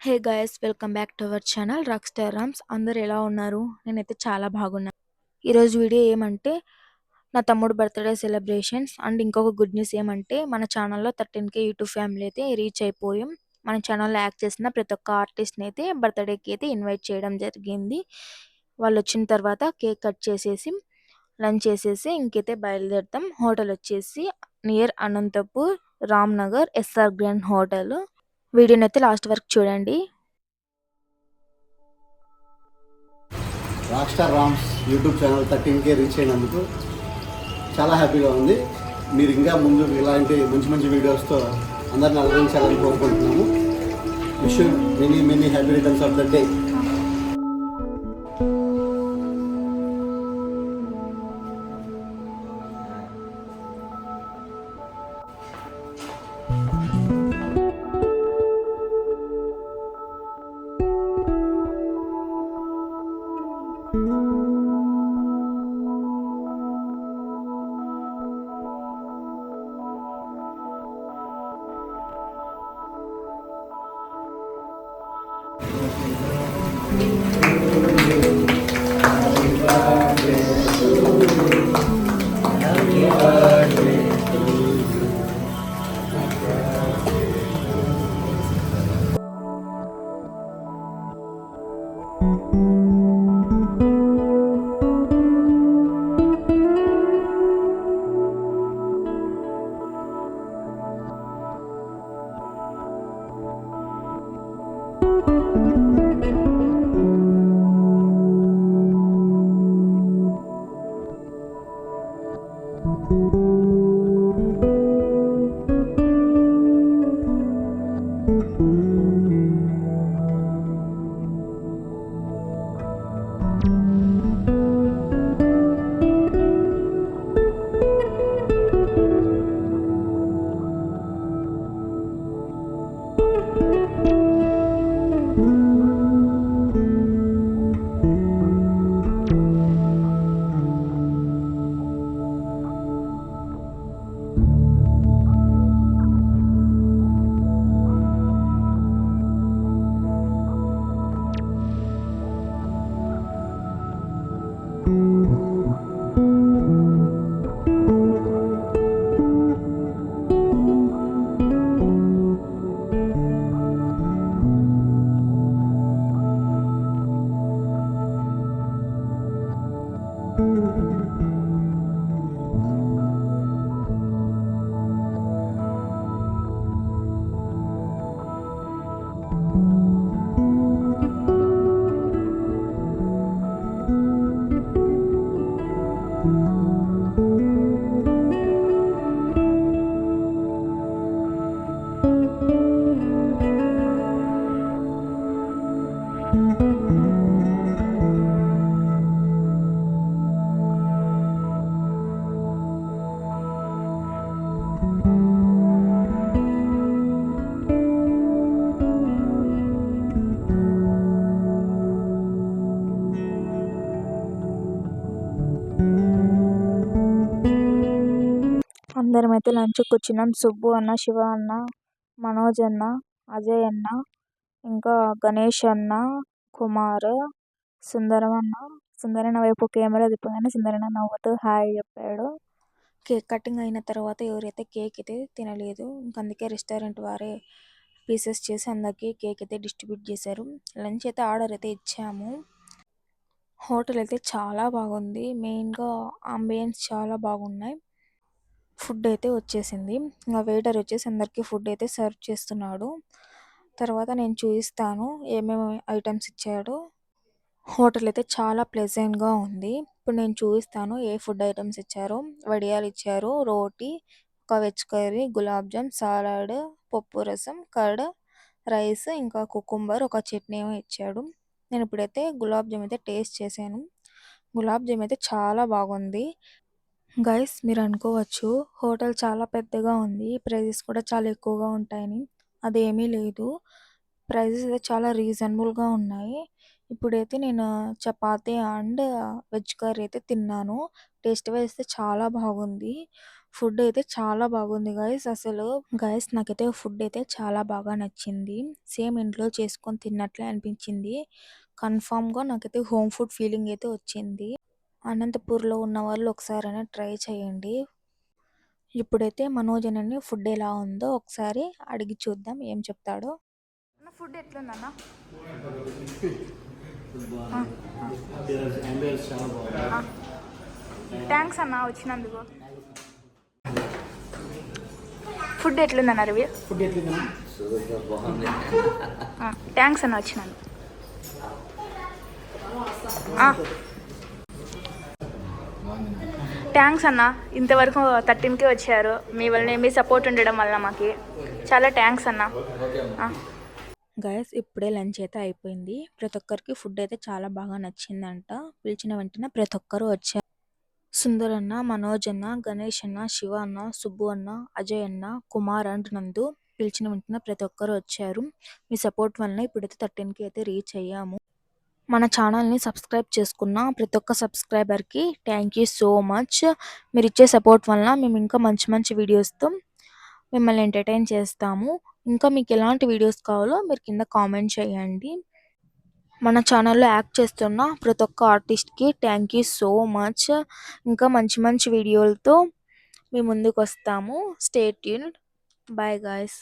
Hey guys, welcome back to our channel rock star Rams. అందరు ఎలా ఉన్నారు? నేనైతే చాలా బాగున్నాను. ఈరోజు వీడియో ఏమంటే నా తమ్ముడు బర్త్డే సెలబ్రేషన్స్ అండ్ ఇంకొక గుడ్ న్యూస్ ఏమంటే మన ఛానల్లో 13K యూట్యూబ్ ఫ్యామిలీ అయితే రీచ్ అయిపోయాం. మన ఛానల్లో యాక్ట్ చేసిన ప్రతి ఒక్క ఆర్టిస్ట్ని అయితే బర్త్డేకి అయితే ఇన్వైట్ చేయడం జరిగింది. వాళ్ళు వచ్చిన తర్వాత కేక్ కట్ చేసేసి లంచ్ చేసేసి ఇంకైతే బయలుదేరుతాం. హోటల్ వచ్చేసి near Anantapur Ram Nagar SR grand hotel. వీడియోని అయితే లాస్ట్ వరకు చూడండి. Rock star Rams YouTube channel 13K reach అయినందుకు చాలా హ్యాపీగా ఉంది. మీరు ఇంకా ముందు ఇలాంటి మంచి మంచి వీడియోస్తో అందరిని అలరించాలని కోరుకుంటున్నాము. Wish you many many happy returns of the day. అందరం అయితే లంచ్కి కూర్చున్నాం. సుబ్బు అన్న, శివ అన్న, మనోజ్ అన్న, అజయ్ అన్న, ఇంకా గణేష్ అన్న, కుమార్, సుందరం అన్న. సుందరన్న వైపు కెమెరా తిప్పగానే సుందరన్న నవ్వుతూ హాయ్ చెప్పాడు. కేక్ కటింగ్ అయిన తర్వాత ఎవరైతే కేక్ అయితే తినలేదు, ఇంక అందుకే రెస్టారెంట్ వారే పీసెస్ చేసి అందరికీ కేక్ అయితే డిస్ట్రిబ్యూట్ చేశారు. లంచ్ అయితే ఆర్డర్ అయితే ఇచ్చాము. హోటల్ అయితే చాలా బాగుంది. మెయిన్గా అంబియన్స్ చాలా బాగున్నాయి. ఫుడ్ అయితే వచ్చేసింది. ఇంకా వెయిటర్ వచ్చేసి అందరికీ ఫుడ్ అయితే సర్వ్ చేస్తున్నాడు. తర్వాత నేను చూపిస్తాను ఏమేమి ఐటమ్స్ ఇచ్చాడో. హోటల్ అయితే చాలా ప్లెజెంట్గా ఉంది. ఇప్పుడు నేను చూపిస్తాను ఏ ఫుడ్ ఐటమ్స్ ఇచ్చారో. వడియాలు ఇచ్చారు, రోటీ, ఒక veg curry, gulab jam, salad, పప్పు రసం, కర్డ్, రైస్, ఇంకా కుకుంబర్, ఒక చట్నీ ఏమో ఇచ్చాడు. నేను ఇప్పుడైతే గులాబ్ జామ్ అయితే టేస్ట్ చేశాను. గులాబ్ జామ్ అయితే చాలా బాగుంది. గైస్, మీరు అనుకోవచ్చు హోటల్ చాలా పెద్దగా ఉంది, ప్రైజెస్ కూడా చాలా ఎక్కువగా ఉంటాయని. అదేమీ లేదు, ప్రైజెస్ అయితే చాలా రీజనబుల్గా ఉన్నాయి. ఇప్పుడైతే నేను చపాతీ అండ్ వెజ్ కర్రీ అయితే తిన్నాను. టేస్ట్ వైస్ అయితే చాలా బాగుంది. ఫుడ్ అయితే చాలా బాగుంది గైస్. అసలు గైస్ నాకైతే ఫుడ్ అయితే చాలా బాగా నచ్చింది. సేమ్ ఇంట్లో చేసుకొని తిన్నట్లే అనిపించింది. కన్ఫామ్‌గా నాకైతే హోమ్ ఫుడ్ ఫీలింగ్ అయితే వచ్చింది. అనంతపూర్‌లో ఉన్నవాళ్ళు ఒకసారైనా ట్రై చేయండి. ఇప్పుడైతే మనోజ్ అన్నని ఫుడ్ ఎలా ఉందో ఒకసారి అడిగి చూద్దాం ఏం చెప్తాడో. అన్న ఫుడ్ ఎట్లుందన్న? అంబియన్స్ చాలా బాగుంది. థ్యాంక్స్ అన్న వచ్చినందుకు. ఫుడ్ ఎట్లుందన్న రవి? ఫుడ్ ఎట్లుందా? థ్యాంక్స్ అన్న వచ్చినందుకు. థ్యాంక్స్ అన్న, ఇంతవరకు 13కే వచ్చారు. మీ వల్ల మీ సపోర్ట్ ఉండడం వల్ల మాకు చాలా థ్యాంక్స్ అన్న. గైస్ ఇప్పుడే లంచ్ అయితే అయిపోయింది. ప్రతి ఒక్కరికి ఫుడ్ అయితే చాలా బాగా నచ్చిందంట. పిలిచిన వెంటనే ప్రతి ఒక్కరు వచ్చారు. సుందర్ అన్న, మనోజ్ అన్న, గణేష్ అన్న, శివ అన్న, సుబ్బు అన్న, అజయ్ అన్న, కుమార్ అండ్ నందు పిలిచిన వెంటనే ప్రతి ఒక్కరు వచ్చారు. మీ సపోర్ట్ వల్ల ఇప్పుడైతే 13కి అయితే రీచ్ అయ్యాము. మన ఛానల్ని సబ్స్క్రైబ్ చేసుకున్న ప్రతి ఒక్క సబ్స్క్రైబర్కి థ్యాంక్ యూ సో మచ్. మీరు ఇచ్చే సపోర్ట్ వల్ల మేము ఇంకా మంచి మంచి వీడియోస్తో మిమ్మల్ని ఎంటర్టైన్ చేస్తాము. ఇంకా మీకు ఎలాంటి వీడియోస్ కావాలో మీరు కింద కామెంట్ చేయండి. మన ఛానల్లో యాక్ట్ చేస్తున్న ప్రతి ఒక్క ఆర్టిస్ట్కి థ్యాంక్ యూ సో మచ్. ఇంకా మంచి మంచి వీడియోలతో మీ ముందుకు వస్తాము. Stay tuned. Bye guys.